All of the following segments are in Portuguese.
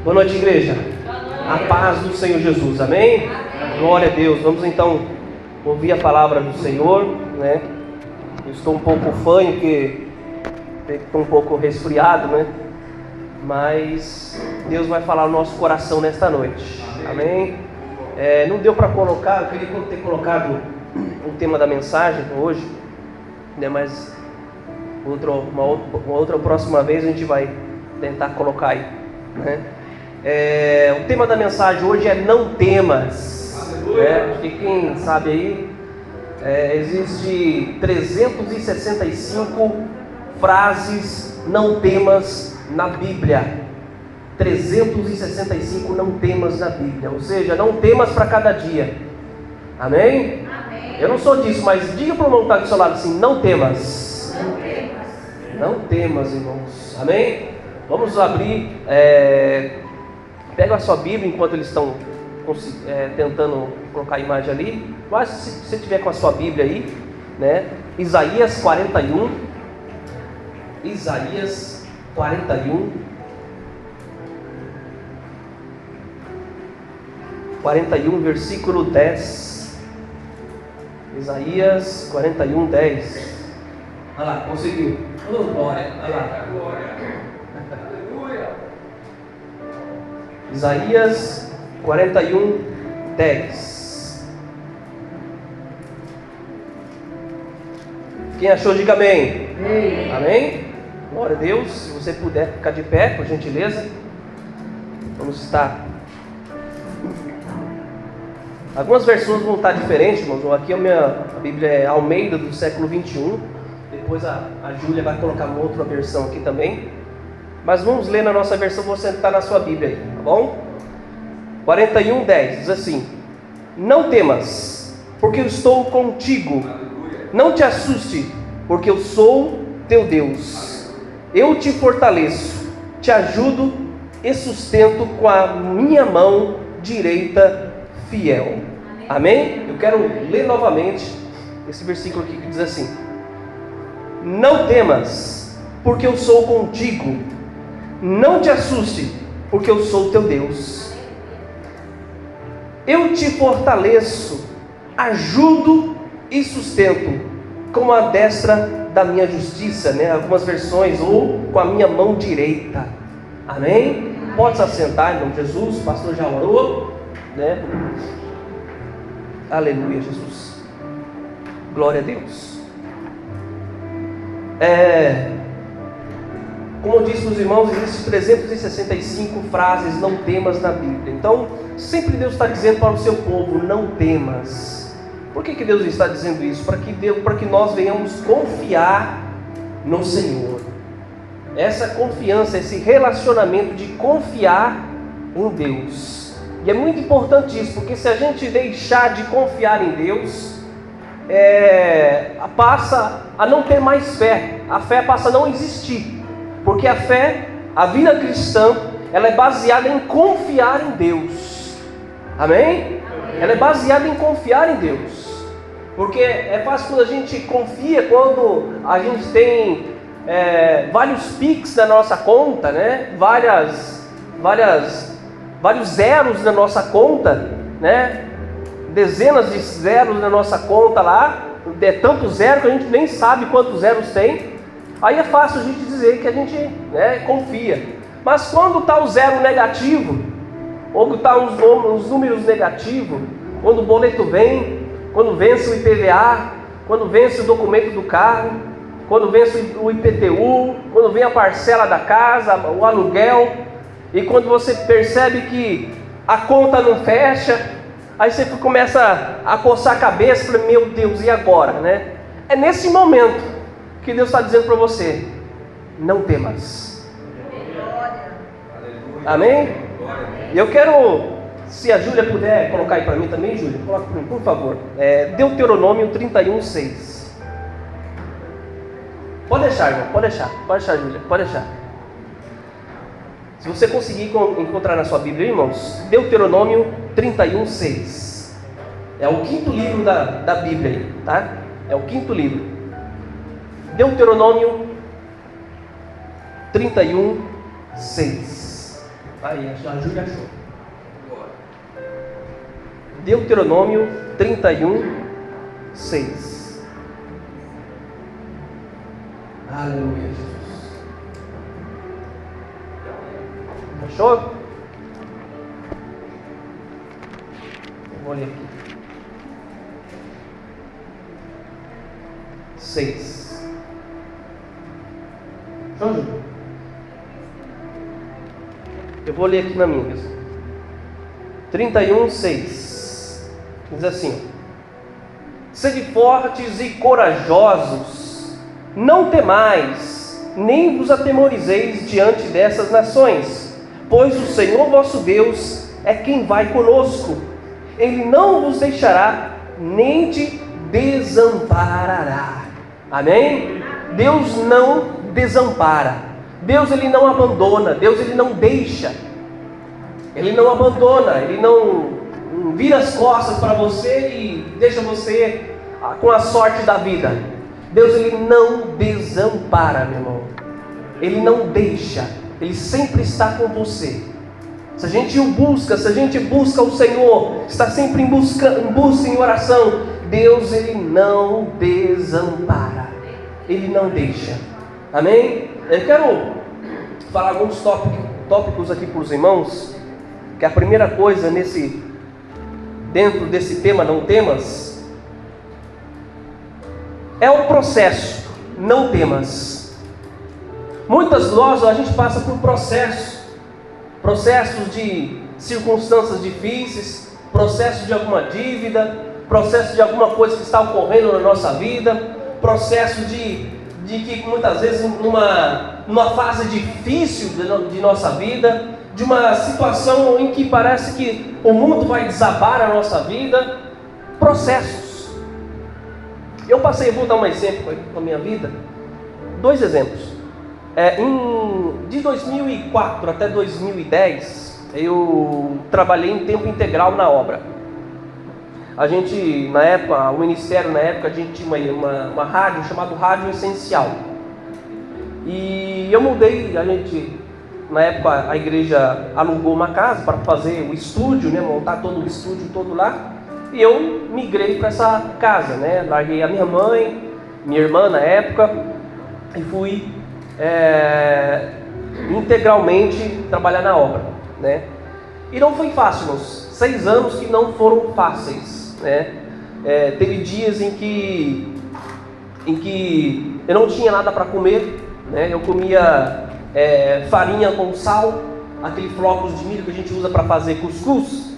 Boa noite, igreja. A paz do Senhor Jesus, amém? Glória a Deus. Vamos então ouvir a palavra do Senhor, né? Eu estou um pouco fanho, porque estou um pouco resfriado, né? Mas Deus vai falar no nosso coração nesta noite, amém? Não deu para colocar, eu queria ter colocado o tema da mensagem hoje, né? Mas uma outra próxima vez a gente vai tentar colocar aí, né? O tema da mensagem hoje é não temas, né? E quem sabe aí, existe 365 frases não temas na Bíblia. 365 não temas na Bíblia, ou seja, não temas para cada dia, amém? Amém? Eu não sou disso, mas diga para o irmão que está do seu lado assim: não temas. Não temas. Não temas, irmãos, amém? Vamos abrir, pega a sua Bíblia enquanto eles estão tentando colocar a imagem ali. Mas se você tiver com a sua Bíblia aí, né? Isaías 41. Isaías 41, versículo 10. Isaías 41, 10. Olha lá, conseguiu. Oh, glória. Olha lá. Isaías 41, 10. Quem achou, diga amém. Amém. Amém? Glória a Deus. Se você puder ficar de pé, por gentileza. Vamos estar. Algumas versões vão estar diferentes, irmãos. Aqui a Bíblia é Almeida do século 21. Depois a Júlia vai colocar uma outra versão aqui também. Mas vamos ler na nossa versão, você está na sua Bíblia aí, tá bom? 41, 10, diz assim: não temas, porque eu estou contigo. Não te assuste, porque eu sou teu Deus. Eu te fortaleço, te ajudo e sustento com a minha mão direita fiel. Amém? Eu quero ler novamente esse versículo aqui que diz assim: não temas, porque eu sou contigo. Não te assuste, porque eu sou teu Deus. Eu te fortaleço, ajudo e sustento com a destra da minha justiça, né? Algumas versões, ou com a minha mão direita. Amém? Pode se assentar, em nome de Jesus. O pastor já orou, né? Aleluia, Jesus. Glória a Deus. Como eu disse para os irmãos, existem 365 frases não temas na Bíblia. Então, sempre Deus está dizendo para o seu povo: não temas. Por que Deus está dizendo isso? Para que nós venhamos confiar no Senhor. Essa confiança, esse relacionamento de confiar em Deus. E é muito importante isso, porque se a gente deixar de confiar em Deus, passa a não ter mais fé. A fé passa a não existir. Porque a fé, a vida cristã, ela é baseada em confiar em Deus. Amém? Ela é baseada em confiar em Deus. Porque é fácil quando a gente confia, quando a gente tem vários pics na nossa conta, né? Vários zeros na nossa conta, né? Dezenas de zeros na nossa conta lá. É tanto zero que a gente nem sabe quantos zeros tem. Aí é fácil a gente dizer que a gente confia. Mas quando está o zero negativo, ou que está os números negativos, quando o boleto vem, quando vence o IPVA, quando vence o documento do carro, quando vence o IPTU, quando vem a parcela da casa, o aluguel, e quando você percebe que a conta não fecha, aí você começa a coçar a cabeça e fala: meu Deus, e agora, né? É nesse momento que Deus está dizendo para você: não temas. Amém? E eu quero, se a Júlia puder colocar aí para mim também, Júlia, coloca para mim, por favor. Deuteronômio 31, 6. Pode deixar, irmão, pode deixar, Júlia, pode deixar. Se você conseguir encontrar na sua Bíblia, irmãos, Deuteronômio 31, 6. É o quinto livro da Bíblia aí, tá? É o quinto livro. Deuteronômio 31, 6. Aí, a Júlia achou. Deuteronômio 31, 6. Aleluia, Jesus. Achou? Eu vou ler aqui. 6. Achou, Júlia? Eu vou ler aqui na minha, pessoal. 31, 6. Diz assim: sede fortes e corajosos, não temais, nem vos atemorizeis diante dessas nações, pois o Senhor vosso Deus é quem vai conosco. Ele não vos deixará, nem te desamparará. Amém? Deus não desampara. Deus, Ele não abandona. Deus, Ele não deixa. Ele não abandona. Ele não vira as costas para você e deixa você com a sorte da vida. Deus, Ele não desampara, meu irmão. Ele não deixa. Ele sempre está com você. Se a gente o busca, se a gente busca o Senhor, está sempre em busca, em oração, Deus, Ele não desampara. Ele não deixa. Amém? Eu quero falar alguns tópicos aqui para os irmãos. Que a primeira coisa dentro desse tema, não temas, é o processo, não temas. Muitas vezes a gente passa por processos de circunstâncias difíceis, processo de alguma dívida, processo de alguma coisa que está ocorrendo na nossa vida, processo de que muitas vezes numa fase difícil de nossa vida, de uma situação em que parece que o mundo vai desabar a nossa vida, processos. Eu vou dar um exemplo da minha vida, 2 exemplos. De 2004 até 2010, eu trabalhei em tempo integral na obra. A gente, na época, o ministério, a gente tinha uma rádio chamada Rádio Essencial. E eu mudei, na época a igreja alugou uma casa para fazer o estúdio, montar todo o estúdio todo lá. E eu migrei para essa casa, larguei a minha mãe, minha irmã na época, e fui integralmente trabalhar na obra, E não foi fácil, irmãos. 6 anos que não foram fáceis, teve dias em que eu não tinha nada para comer, Eu comia farinha com sal, aquele flocos de milho que a gente usa para fazer cuscuz,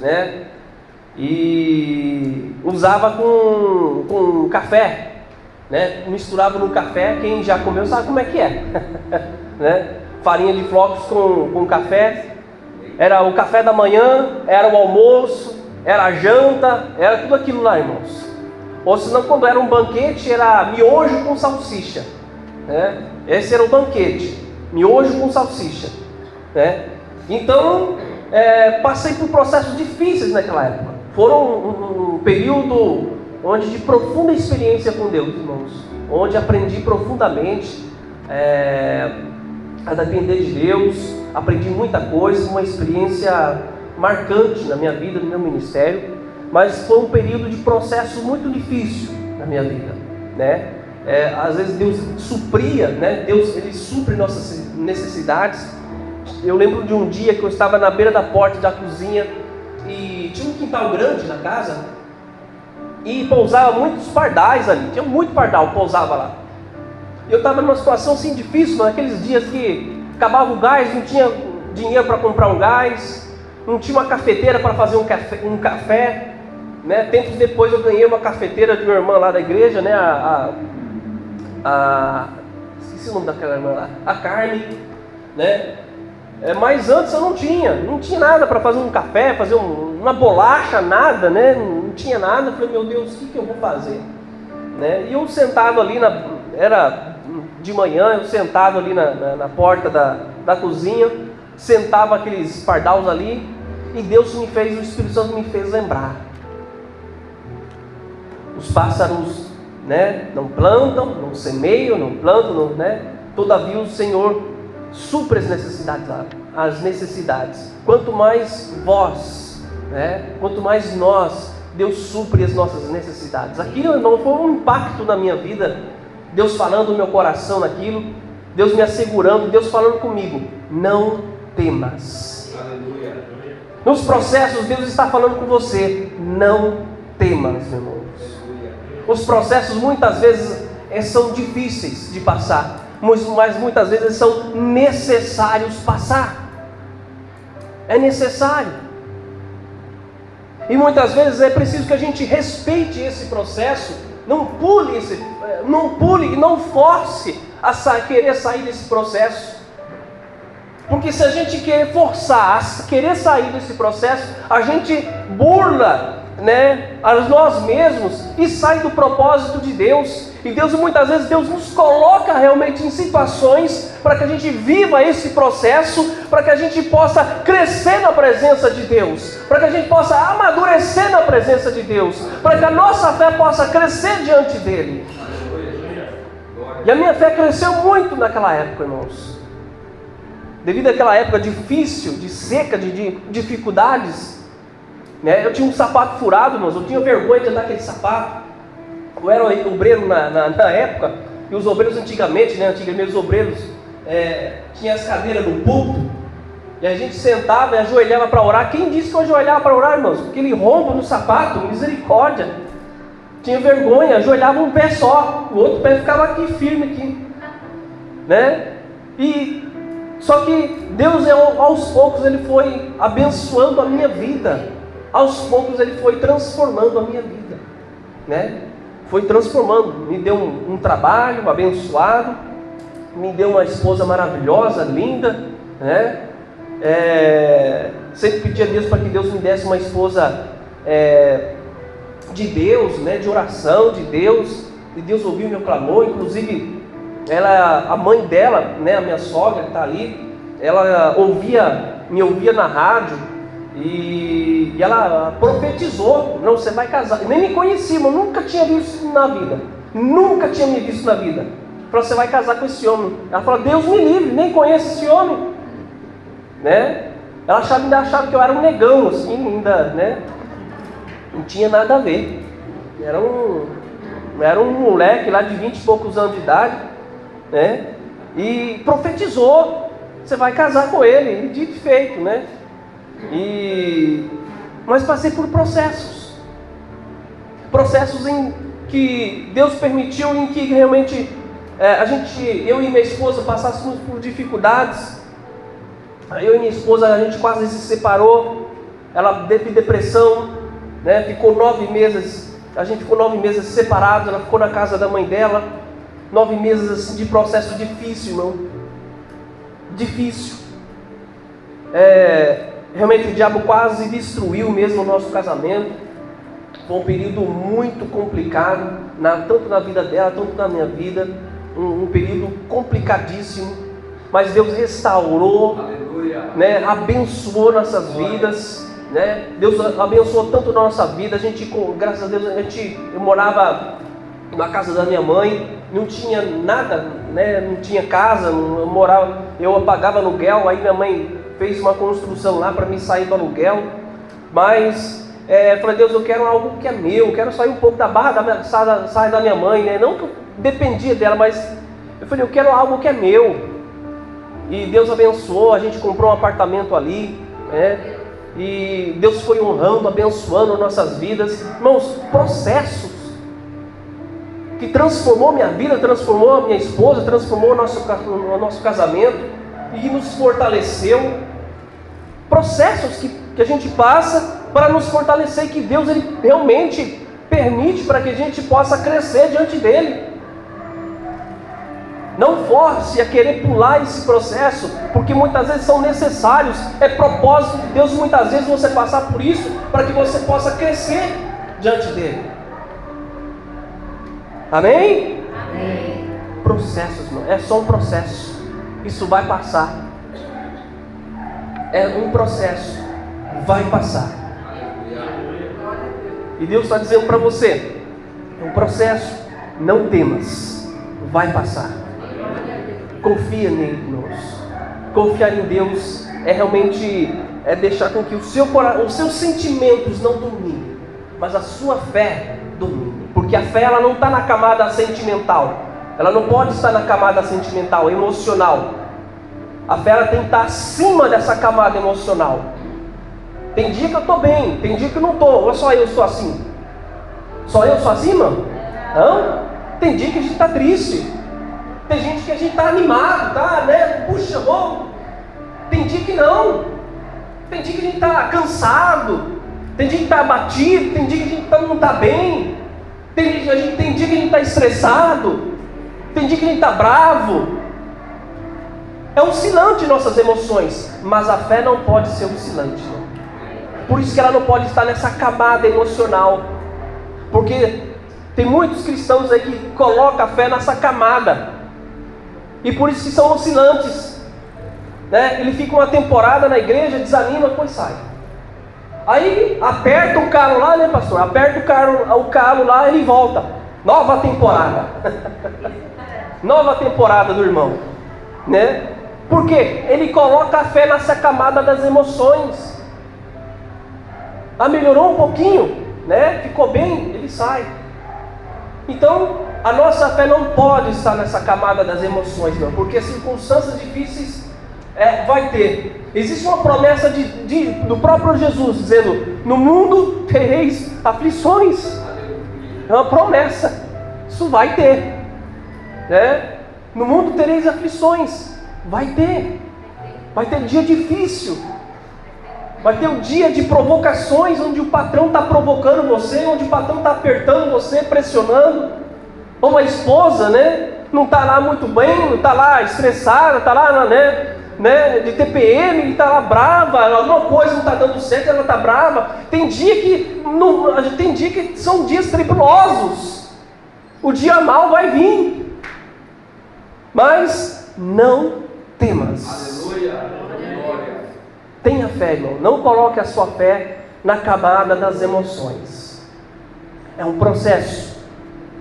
E usava com café, Misturava no café. Quem já comeu sabe como é que é, Farinha de flocos com café. Era o café da manhã, era o almoço, era a janta, era tudo aquilo lá, irmãos. Ou senão, quando era um banquete, era miojo com salsicha, Esse era o banquete, miojo com salsicha, Então, passei por processos difíceis naquela época. Foram um período de profunda experiência com Deus, irmãos, onde aprendi profundamente a depender de Deus. Aprendi muita coisa, uma experiência marcante na minha vida, no meu ministério. Mas foi um período de processo muito difícil na minha vida, às vezes Deus supria, Deus, Ele supre nossas necessidades. Eu lembro de um dia que eu estava na beira da porta da cozinha e tinha um quintal grande na casa e pousava muitos pardais ali, tinha muito pardal, pousava lá. E eu estava numa situação assim difícil, naqueles dias que acabava o gás, não tinha dinheiro para comprar um gás, não tinha uma cafeteira para fazer um café, Tempos depois eu ganhei uma cafeteira de uma irmã lá da igreja, esqueci o nome daquela irmã lá, a Carmen, Mas antes eu não tinha nada para fazer um café, fazer uma bolacha, nada, Não tinha nada. Eu falei, meu Deus, o que eu vou fazer? E eu sentado ali, era de manhã, eu sentado ali na porta da cozinha, sentava aqueles pardaus ali, e Deus o Espírito Santo me fez lembrar. Os pássaros, não plantam, não semeiam, não plantam, todavia o Senhor supre as necessidades as necessidades. Quanto mais vós, né? Quanto mais nós, Deus supre as nossas necessidades. Aquilo, irmão, foi um impacto na minha vida. Deus falando no meu coração naquilo, Deus me assegurando, Deus falando comigo: não temas. Aleluia. Nos processos, Deus está falando com você: não temas, meu irmão. Os processos muitas vezes são difíceis de passar, mas muitas vezes são necessários passar. É necessário. E muitas vezes é preciso que a gente respeite esse processo, não pule, não force a querer sair desse processo. Porque se a gente querer forçar a querer sair desse processo, a gente burla, né, a nós mesmos e sai do propósito de Deus. E Deus, muitas vezes, Deus nos coloca realmente em situações para que a gente viva esse processo, para que a gente possa crescer na presença de Deus, para que a gente possa amadurecer na presença de Deus, para que a nossa fé possa crescer diante dEle. E a minha fé cresceu muito naquela época, irmãos. Devido àquela época difícil, de seca, de dificuldades, né? Eu tinha um sapato furado, irmãos, eu tinha vergonha de andar aquele sapato. Eu era obreiro na época, e os obreiros antigamente, os obreiros tinham as cadeiras no púlpito, e a gente sentava e ajoelhava para orar. Quem disse que eu ajoelhava para orar, irmãos? Aquele rombo no sapato, misericórdia. Tinha vergonha, ajoelhava um pé só, o outro pé ficava aqui, firme aqui, né? Só que Deus, aos poucos, Ele foi abençoando a minha vida. Aos poucos Ele foi transformando a minha vida, né? Foi transformando, me deu um trabalho abençoado, me deu uma esposa maravilhosa, linda, né? Sempre pedi a Deus para que Deus me desse uma esposa de Deus, né? De oração de Deus, e Deus ouviu meu clamor. Inclusive, a mãe dela, né? A minha sogra que está ali, ela me ouvia na rádio. E ela profetizou: não, você vai casar. Eu nem me conhecia, mas nunca tinha visto isso na vida. Nunca tinha me visto na vida. Falou: você vai casar com esse homem. Ela falou: Deus me livre, nem conheço esse homem, né? Ela ainda achava que eu era um negão, assim, ainda, né? Não tinha nada a ver. Era um moleque lá de 20 e poucos anos de idade, né? E profetizou: você vai casar com ele. E dito e feito, né? Mas passei por processos em que Deus permitiu, em que realmente eu e minha esposa passássemos por dificuldades. Eu e minha esposa, a gente quase se separou. Ela teve depressão, né? Ficou 9 meses. A gente ficou 9 meses separados. Ela ficou na casa da mãe dela. 9 meses assim, de processo difícil, irmão. Difícil. Realmente o diabo quase destruiu mesmo o nosso casamento. Foi um período muito complicado, tanto na vida dela, tanto na minha vida. Um período complicadíssimo. Mas Deus restaurou, né? Abençoou nossas vidas, né? Deus abençoou tanto a nossa vida. Graças a Deus, eu morava na casa da minha mãe. Não tinha nada, né? Não tinha casa, eu pagava aluguel. Aí minha mãe fez uma construção lá para me sair do aluguel. Mas eu falei: Deus, eu quero algo que é meu, eu quero sair um pouco da barra da minha mãe, né? Não que eu dependia dela, mas eu falei: eu quero algo que é meu. E Deus abençoou, a gente comprou um apartamento ali, né? E Deus foi honrando, abençoando nossas vidas. Irmãos, processos que transformou minha vida, transformou a minha esposa, transformou o nosso casamento e nos fortaleceu. Processos que a gente passa para nos fortalecer, e que Deus, Ele realmente permite para que a gente possa crescer diante dEle. Não force a querer pular esse processo, porque muitas vezes são necessários. É propósito de Deus muitas vezes você passar por isso, para que você possa crescer diante dEle. Amém? Amém. Processos, irmão, é só um processo. Isso vai passar. É um processo, vai passar. E Deus está dizendo para você: é um processo, não temas, vai passar. Confia nele, irmãos. Confiar em Deus é realmente deixar com que os seus sentimentos não dominem, mas a sua fé domine. Porque a fé, ela não está na camada sentimental, ela não pode estar na camada sentimental, emocional. A fé, ela tem que estar acima dessa camada emocional. Tem dia que eu estou bem, tem dia que eu não estou. Ou só eu sou assim? Só eu sou assim, mano? Não? Tem dia que a gente está triste, tem gente que a gente está animado, tá, né? Puxa, bom. Tem dia que não. Tem dia que a gente está cansado, tem dia que está abatido, tem dia que a gente não está bem, tem dia que a gente está estressado, tem dia que a gente está bravo. É oscilante nossas emoções, mas a fé não pode ser oscilante. Não. Por isso que ela não pode estar nessa camada emocional. Porque tem muitos cristãos aí que colocam a fé nessa camada. E por isso que são oscilantes. Né? Ele fica uma temporada na igreja, desanima, depois sai. Aí aperta o calo lá, né, pastor? Aperta o calo lá, ele volta. Nova temporada. Nova temporada do irmão. Né? Por quê? Ele coloca a fé nessa camada das emoções. Ah, melhorou um pouquinho, né? Ficou bem, ele sai. Então, a nossa fé não pode estar nessa camada das emoções, não, porque circunstâncias difíceis vai ter. Existe uma promessa do próprio Jesus, dizendo: no mundo tereis aflições. É uma promessa, isso vai ter, né? No mundo tereis aflições, vai ter dia difícil, vai ter um dia de provocações, onde o patrão está provocando você, onde o patrão está apertando você, pressionando, ou a esposa, né, não está lá muito bem, está lá estressada, está lá, né, de TPM, está lá brava, alguma coisa não está dando certo, ela está brava. Tem dia que são dias tribulosos, o dia mau vai vir, mas não temas. Aleluia. Tenha fé, irmão. Não coloque a sua fé na camada das emoções. É um processo.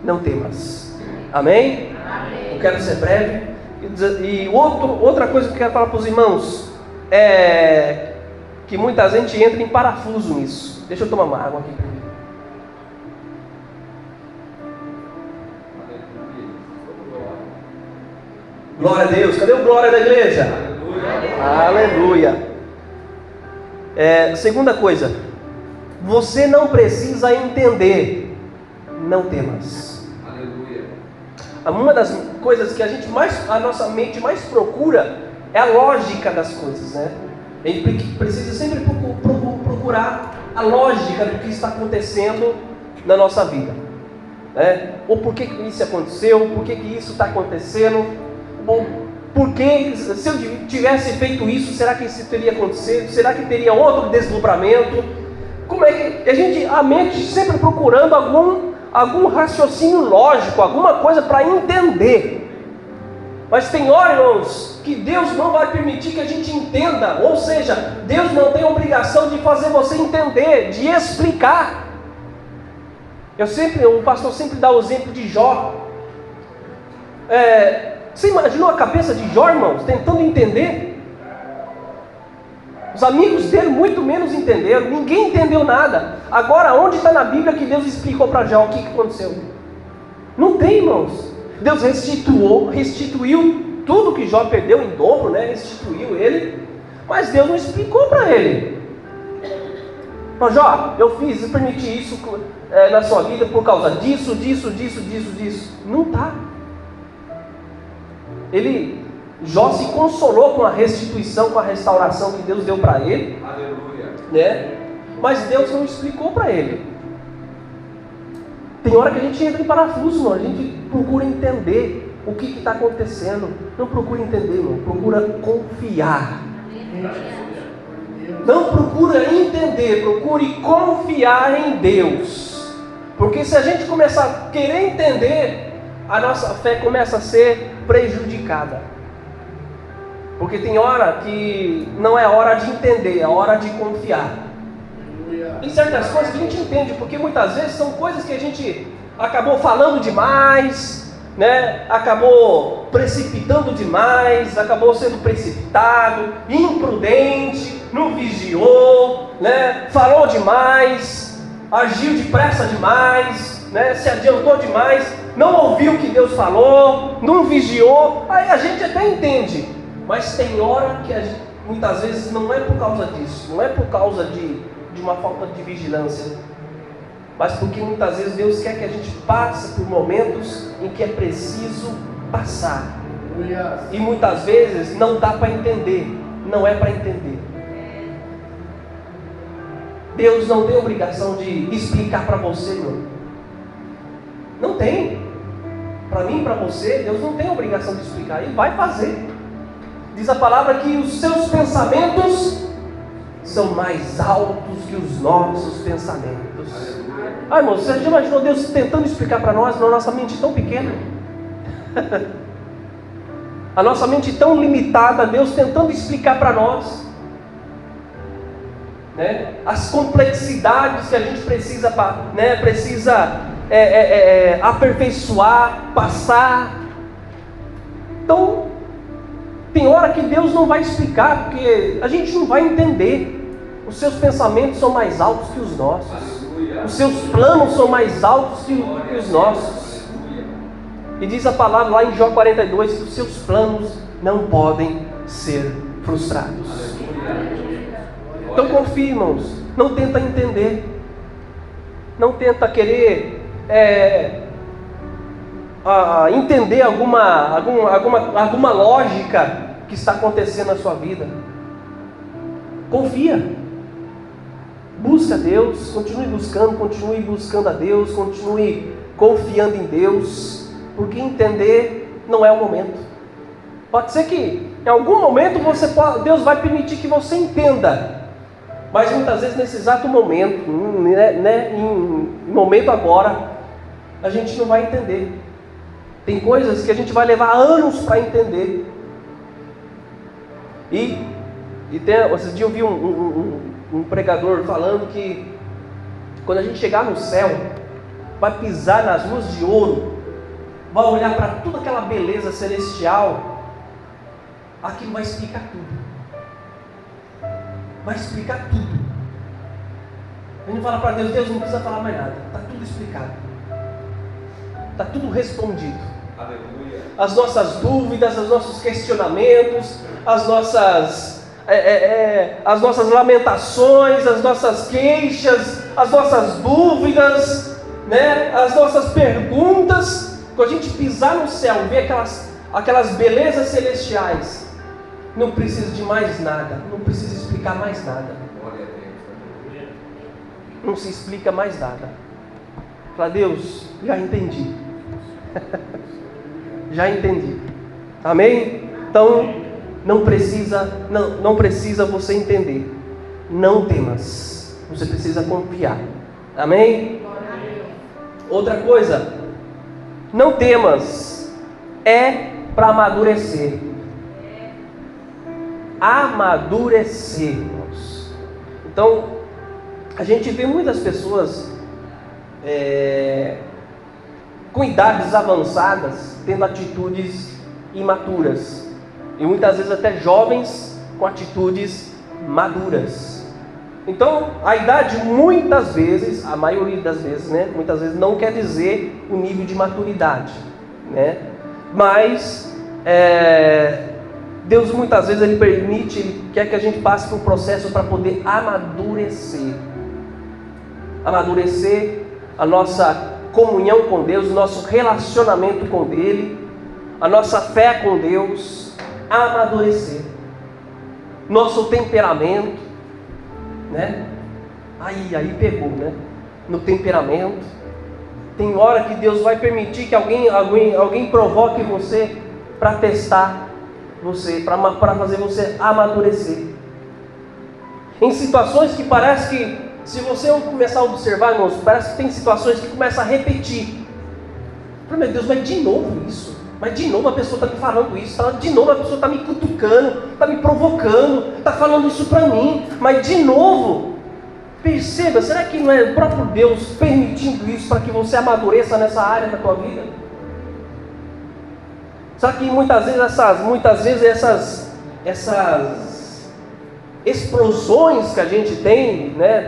Não temas. Amém? Amém. Eu quero ser breve. E outra coisa que eu quero falar para os irmãos é que muita gente entra em parafuso nisso. Deixa eu tomar uma água aqui primeiro. Glória a Deus. Cadê o glória da igreja? Aleluia. Segunda coisa, você não precisa entender, não temas. Aleluia. Uma das coisas que a nossa mente mais procura é a lógica das coisas, né? A gente precisa sempre procurar a lógica do que está acontecendo na nossa vida, né? Ou por que isso aconteceu, por que isso está acontecendo, ou porque se eu tivesse feito isso, será que isso teria acontecido? Será que teria outro desdobramento? Como é que a mente sempre procurando algum raciocínio lógico, alguma coisa para entender. Mas tem hora, irmãos, que Deus não vai permitir que a gente entenda. Ou seja, Deus não tem a obrigação de fazer você entender, de explicar. O pastor sempre dá o exemplo de Jó. Você imaginou a cabeça de Jó, irmãos, tentando entender? Os amigos dele muito menos entenderam, ninguém entendeu nada. Agora, onde está na Bíblia que Deus explicou para Jó o que aconteceu? Não tem, irmãos. Deus restituiu tudo que Jó perdeu em dobro, né? Restituiu ele, mas Deus não explicou para ele. Mas Jó, eu permiti isso na sua vida por causa disso. Não está. Jó se consolou com a restituição, com a restauração que Deus deu para ele. Aleluia. Né? Mas Deus não explicou para ele. Tem hora que a gente entra em parafuso, não. A gente procura entender o que está acontecendo. Não procura entender, não. Procura confiar. Não procura entender, procure confiar em Deus. Porque se a gente começar a querer entender, a nossa fé começa a ser prejudicada. Porque tem hora que não é hora de entender, é hora de confiar. Tem certas coisas que a gente entende, porque muitas vezes são coisas que a gente acabou falando demais, né, acabou precipitando demais, acabou sendo precipitado, imprudente, não vigiou, né, falou demais, agiu depressa demais, né, se adiantou demais, não ouviu o que Deus falou, não vigiou. Aí a gente até entende, mas tem hora que muitas vezes não é por causa disso, não é por causa de uma falta de vigilância, mas porque muitas vezes Deus quer que a gente passe por momentos em que é preciso passar. E muitas vezes não dá para entender, não é para entender. Deus não tem obrigação de explicar para você, não. Não tem. Para mim e para você, Deus não tem obrigação de explicar. Ele vai fazer. Diz a palavra que os seus pensamentos são mais altos que os nossos pensamentos. Ai, irmão, você já imaginou Deus tentando explicar para nós, na nossa mente tão pequena? A nossa mente tão limitada, Deus tentando explicar para nós, né, as complexidades que a gente precisa, né, aperfeiçoar, passar. Então, tem hora que Deus não vai explicar, porque a gente não vai entender. Os seus pensamentos são mais altos que os nossos. Os seus planos são mais altos que os nossos. E diz a palavra lá em Jó 42 que os seus planos não podem ser frustrados. Então confie, irmãos. Não tenta entender. Não tenta querer entender alguma lógica que está acontecendo na sua vida. Confia. Busca Deus, continue buscando a Deus, continue confiando em Deus, porque entender não é o momento. Pode ser que em algum momento Deus vai permitir que você entenda, mas muitas vezes nesse exato momento, em momento agora, a gente não vai entender. Tem coisas que a gente vai levar anos para entender. Esses dias eu vi um pregador falando que quando a gente chegar no céu, vai pisar nas ruas de ouro, vai olhar para toda aquela beleza celestial, aquilo vai explicar tudo. Vai explicar tudo. A gente fala para Deus, Deus não precisa falar mais nada, está tudo explicado, está tudo respondido. Aleluia. As nossas dúvidas, os nossos questionamentos, as nossas lamentações, as nossas queixas, as nossas dúvidas, né? As nossas perguntas. Quando a gente pisar no céu, ver aquelas belezas celestiais, não precisa de mais nada, não precisa explicar mais nada. Não se explica mais nada. Fala, Deus, já entendi. Já entendi. Amém? Então não precisa você entender. Não temas. Você precisa confiar. Amém? Outra coisa, não temas. É para amadurecer. Amadurecer, irmãos. Então, a gente vê muitas pessoas com idades avançadas tendo atitudes imaturas. E muitas vezes até jovens com atitudes maduras. Então, a idade muitas vezes, a maioria das vezes, né, muitas vezes não quer dizer o nível de maturidade, né? Mas Deus muitas vezes Ele quer que a gente passe por um processo para poder amadurecer. Amadurecer a nossa comunhão com Deus, o nosso relacionamento com Ele, a nossa fé com Deus. Amadurecer nosso temperamento, né? Aí pegou, né? No temperamento. Tem hora que Deus vai permitir que alguém provoque você para testar você, para fazer você amadurecer. Em situações que parece que, se você começar a observar, irmãos, parece que tem situações que começam a repetir. Meu Deus, mas de novo isso? Mas de novo a pessoa está me falando isso, de novo a pessoa está me cutucando, está me provocando, está falando isso para mim, mas de novo. Perceba, será que não é o próprio Deus permitindo isso para que você amadureça nessa área da tua vida? Será que muitas vezes essas explosões que a gente tem, né,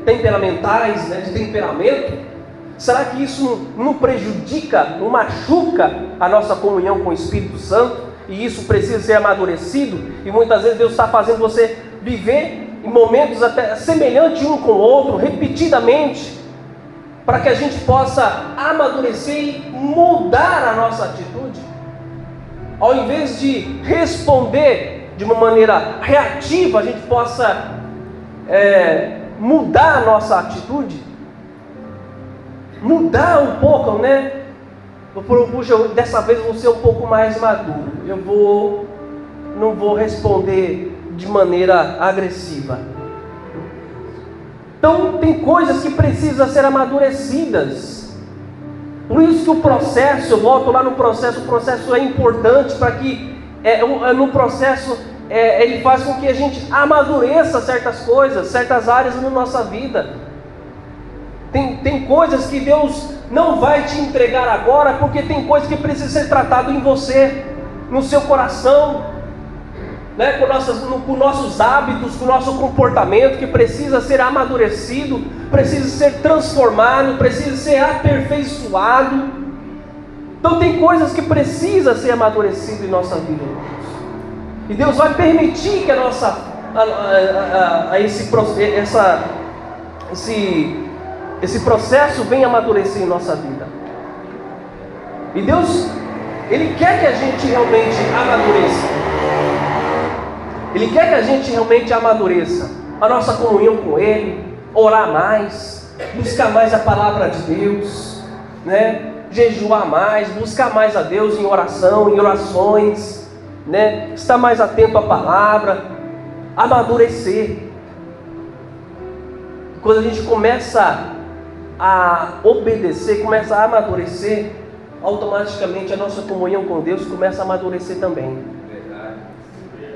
temperamentais, né, de temperamento, será que isso não prejudica, não machuca a nossa comunhão com o Espírito Santo? E isso precisa ser amadurecido, e muitas vezes Deus está fazendo você viver em momentos até semelhantes um com o outro, repetidamente, para que a gente possa amadurecer e mudar a nossa atitude. Ao invés de responder de uma maneira reativa, a gente possa mudar a nossa atitude, mudar um pouco, né? Puxa, dessa vez eu vou ser um pouco mais maduro. Não vou responder de maneira agressiva. Então tem coisas que precisam ser amadurecidas. Por isso que o processo, eu volto lá no processo, o processo é importante para que no processo ele faz com que a gente amadureça certas coisas, certas áreas na nossa vida. Tem coisas que Deus não vai te entregar agora, porque tem coisas que precisam ser tratadas em você, no seu coração, né? com nossos hábitos, com o nosso comportamento, que precisa ser amadurecido, precisa ser transformado, precisa ser aperfeiçoado. Então tem coisas que precisam ser amadurecidas em nossa vida. E Deus vai permitir que esse processo venha amadurecer em nossa vida. E Deus, Ele quer que a gente realmente amadureça. Ele quer que a gente realmente amadureça a nossa comunhão com Ele, orar mais, buscar mais a palavra de Deus, né? Jejuar mais, buscar mais a Deus em oração, em orações, né? Estar mais atento à palavra, amadurecer. Quando a gente começa a obedecer, começa a amadurecer, automaticamente a nossa comunhão com Deus começa a amadurecer também.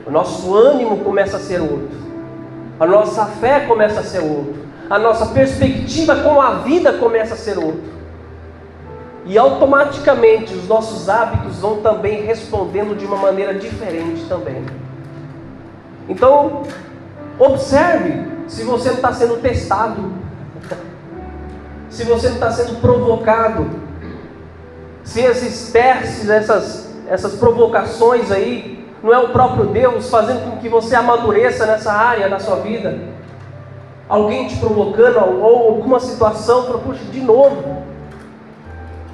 O nosso ânimo começa a ser outro, a nossa fé começa a ser outro, a nossa perspectiva com a vida começa a ser outro, e automaticamente os nossos hábitos vão também respondendo de uma maneira diferente também. Então observe se você não está sendo testado, se você não está sendo provocado, se esses testes, essas provocações aí, não é o próprio Deus fazendo com que você amadureça nessa área da sua vida. Alguém te provocando, ou alguma situação, puxa, de novo,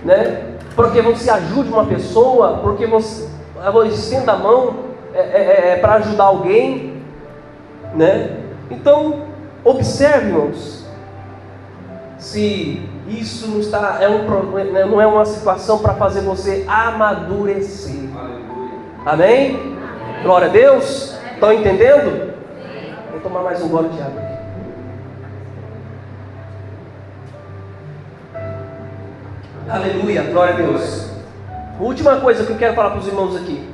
né? Porque você ajude uma pessoa, porque você estenda a mão para ajudar alguém, né? Então, observe, irmãos, se isso não é uma situação para fazer você amadurecer. Amém? Glória a Deus. Estão entendendo? Vou tomar mais um gole de água aqui. Aleluia, glória a Deus. Última coisa que eu quero falar para os irmãos aqui.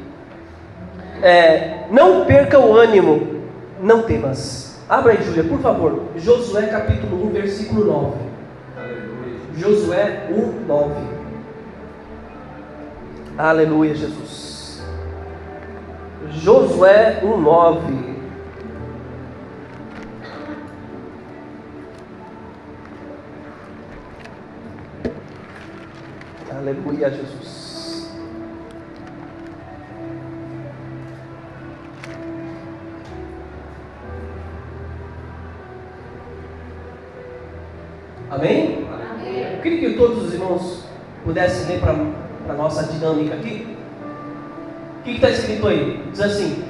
Não perca o ânimo, não temas. Abra aí, Júlia, por favor. Josué capítulo 1, versículo 9. Josué 1, 9. Aleluia, Jesus. Josué 1, 9. Aleluia, Jesus. Amém? Amém. Eu queria que todos os irmãos pudessem ler para a nossa dinâmica aqui. O que está escrito aí? Diz assim: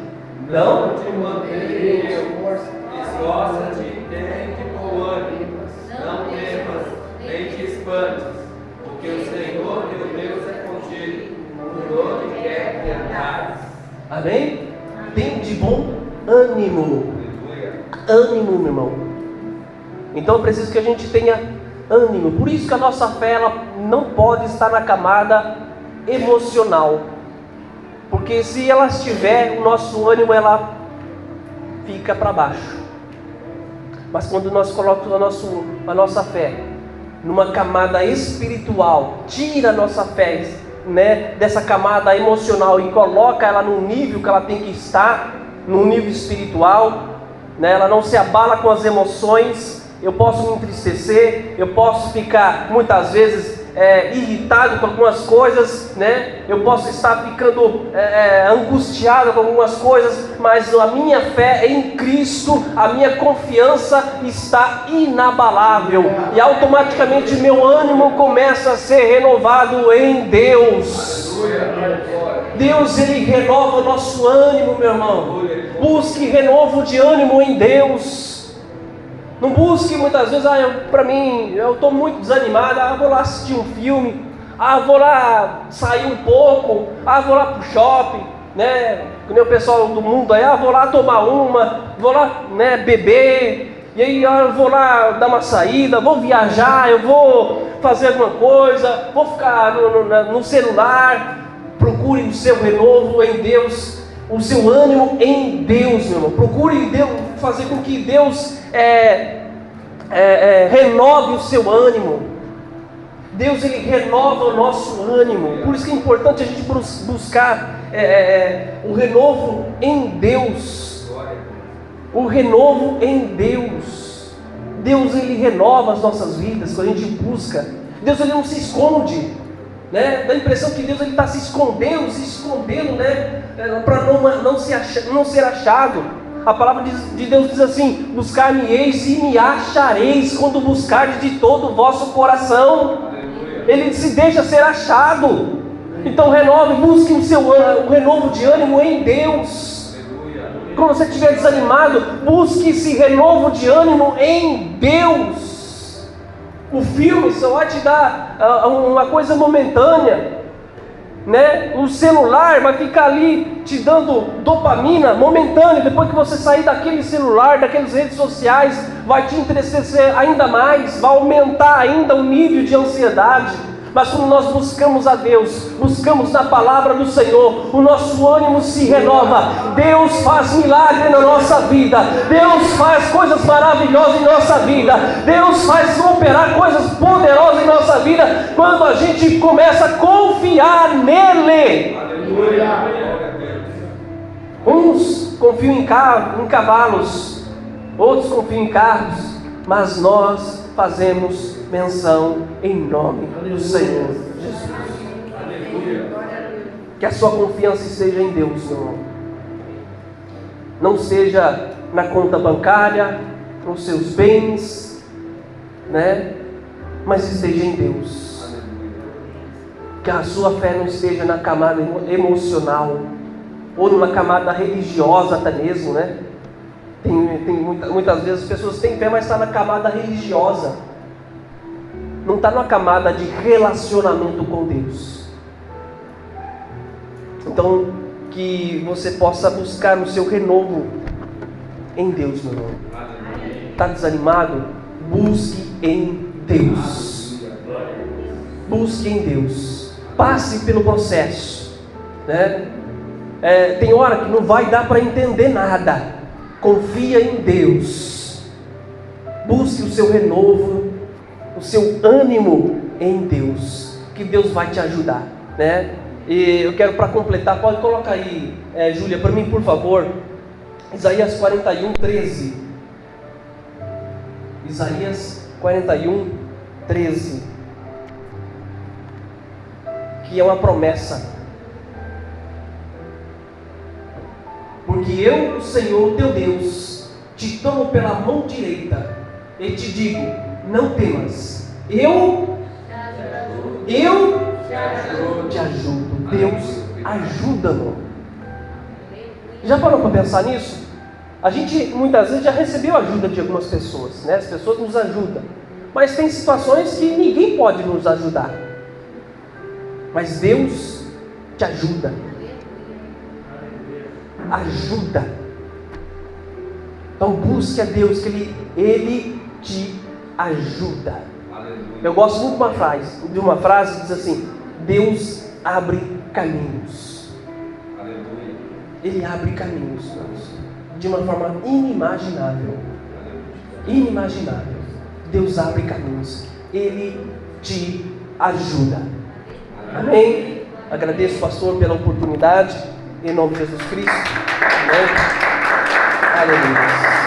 não te mantenha, esforça-te, tem que bom ânimo, não temas, nem te espantes, porque o Senhor teu Deus é contigo, por onde quer que andares. Amém? Tem de bom ânimo. Ânimo, meu irmão. Então eu preciso que a gente tenha ânimo. Por isso que a nossa fé ela não pode estar na camada emocional. Porque se ela estiver, o nosso ânimo ela fica para baixo. Mas quando nós colocamos a nossa fé numa camada espiritual, tira a nossa fé né, dessa camada emocional e coloca ela no nível que ela tem que estar, no nível espiritual, né? Ela não se abala com as emoções. Eu posso me entristecer, eu posso ficar muitas vezes irritado com algumas coisas, né? Eu posso estar ficando angustiado com algumas coisas, mas a minha fé em Cristo, a minha confiança está inabalável, e automaticamente meu ânimo começa a ser renovado em Deus. Deus, Ele renova o nosso ânimo, meu irmão. Busque renovo de ânimo em Deus. Não busque muitas vezes, para mim, eu estou muito desanimado, vou lá assistir um filme, vou lá sair um pouco, vou lá para o shopping, né? Que nem o pessoal do mundo aí, vou lá tomar uma, vou lá, né, beber, e aí eu vou lá dar uma saída, vou viajar, eu vou fazer alguma coisa, vou ficar no celular. Procure o seu renovo em Deus, o seu ânimo em Deus, meu irmão. Procure Deus, fazer com que Deus renove o seu ânimo. Deus, Ele renova o nosso ânimo. Por isso que é importante a gente buscar o renovo em Deus. O renovo em Deus. Deus, Ele renova as nossas vidas quando a gente busca. Deus, Ele não se esconde, né? Dá a impressão que Deus está se escondendo, né? Para não ser achado. A palavra de Deus diz assim: buscar-me-eis e me achareis, quando buscardes de todo o vosso coração. Ele se deixa ser achado. Então busque o renovo de ânimo em Deus. Quando você estiver desanimado, busque esse renovo de ânimo em Deus. O filme só vai te dar uma coisa momentânea, né? O celular vai ficar ali te dando dopamina momentânea. Depois que você sair daquele celular, daquelas redes sociais, vai te entristecer ainda mais, vai aumentar ainda o nível de ansiedade. Mas quando nós buscamos a Deus, buscamos na palavra do Senhor, o nosso ânimo se renova. Deus faz milagre na nossa vida. Deus faz coisas maravilhosas em nossa vida. Deus faz operar coisas poderosas em nossa vida quando a gente começa a confiar nele. Uns confiam em cavalos, outros confiam em carros, mas nós fazemos menção em nome do Senhor Jesus. Que a sua confiança esteja em Deus, meu irmão. Não seja na conta bancária, nos seus bens, né? Mas esteja em Deus. Que a sua fé não esteja na camada emocional, ou numa camada religiosa até mesmo, né? Muitas vezes as pessoas têm fé, mas está na camada religiosa. Não está na camada de relacionamento com Deus. Então, que você possa buscar o seu renovo em Deus, meu irmão. Está desanimado? Busque em Deus. Busque em Deus. Passe pelo processo, né? Tem hora que não vai dar para entender nada. Confia em Deus. Busque o seu renovo, o seu ânimo em Deus, que Deus vai te ajudar, né? E eu quero, para completar, pode colocar aí, Júlia, para mim, por favor, Isaías 41, 13. Isaías 41, 13. Que é uma promessa. Porque eu, o Senhor teu Deus, te tomo pela mão direita e te digo: não temas, eu te ajudo. Deus ajuda-nos. Já parou para pensar nisso? A gente muitas vezes já recebeu ajuda de algumas pessoas, né? As pessoas nos ajudam, mas tem situações que ninguém pode nos ajudar, mas Deus te ajuda. Ajuda. Então busque a Deus, que Ele te ajuda. Eu gosto muito de uma frase que diz assim: Deus abre caminhos. Ele abre caminhos, irmãos, de uma forma inimaginável. Inimaginável. Deus abre caminhos. Ele te ajuda. Amém? Agradeço, pastor, pela oportunidade, em nome de Jesus Cristo. Amém. Aleluia.